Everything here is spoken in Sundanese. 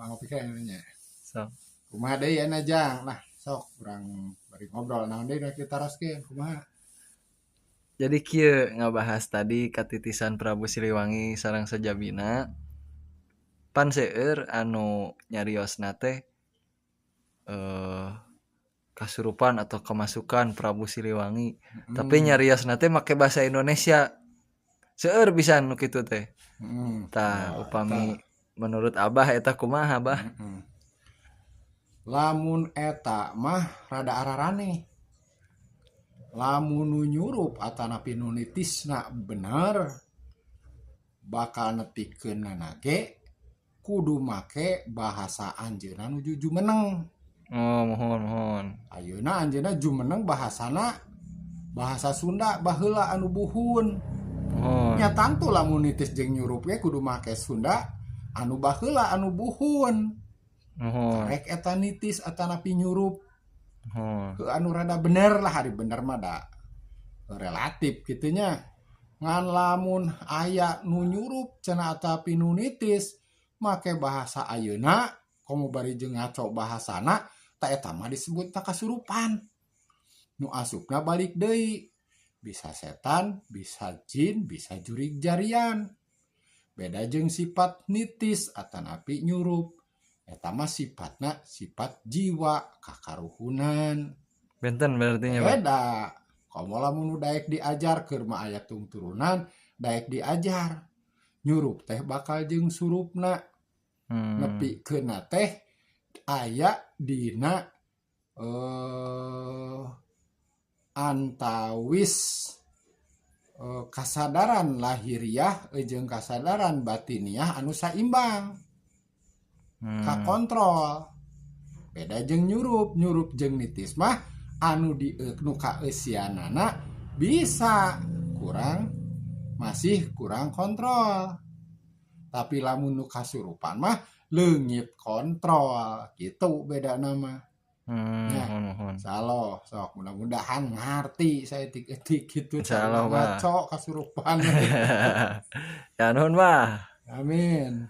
ngopi kan nya. So, Kumaha deui aya Jang? Nah, sok urang bari ngobrol naon deui kita teruskeun kumaha? jadi kieu ngabahas tadi katitisan Prabu Siliwangi sareng Sajabina. Pan seueur anu nyariosna teh eh kasurupan atau kemasukan Prabu Siliwangi. Tapi Heeh. nyariosna teh make bahasa Indonesia. Seueur pisan nu kitu teh. Heeh. Tah Nah, eta. upami menurut Abah eta kumaha, Abah? Heeh. Lamun eta mah rada ararane. Lamun nu nyurup atanapi nu nitisna bener bakal nepikeunna ge kudu make bahasa anjeunna nu jumeneng. Oh, mohon. Ayeuna anjeunna jumeneng bahasana bahasa Sunda baheula anu buhun. Mohon. Nya tantu lamun nitis jeung nyurup ge kudu make Sunda anu baheula anu buhun. Mohon. Karek eta nitis atanapi nyurup. Mohon. Anu rada bener lah, hari bener mah da relatif gitunya. Ngan lamun aya nu nyurup cenah atapi nu nitis make bahasa ayeuna komo bari jeung ngaco bahasana ta eta mah disebutna kasurupan. Nu asupna balik deui. Bisa setan, bisa jin, bisa jurig jarian. Beda jeung sifat nitis atanapi nyurup. Eta mah sifatna sifat jiwa kakaruhunan. Benten berarti nya, Bang. Beda. Komo lamun nu daek diajar keur mah aya tungturunan, daek diajar. Nyurup teh bakal jeung surupna. Nepikeunna teh aya dina antawis kasadaran lahiriah jeung kasadaran batiniah anu saimbang. Kakontrol. Beda jeung nyurup jeung nitis mah anu nu kaeusianana bisa masih kurang kontrol. Tapi lamun nu kasurupan mah leungit kontrol gitu beda nama. Mohon. Saloh sok mudah-mudahan ngarti saya etik gitu Insyaallah, Bah. ngaco kasurupan. Ya nuhun, Bah. Amin.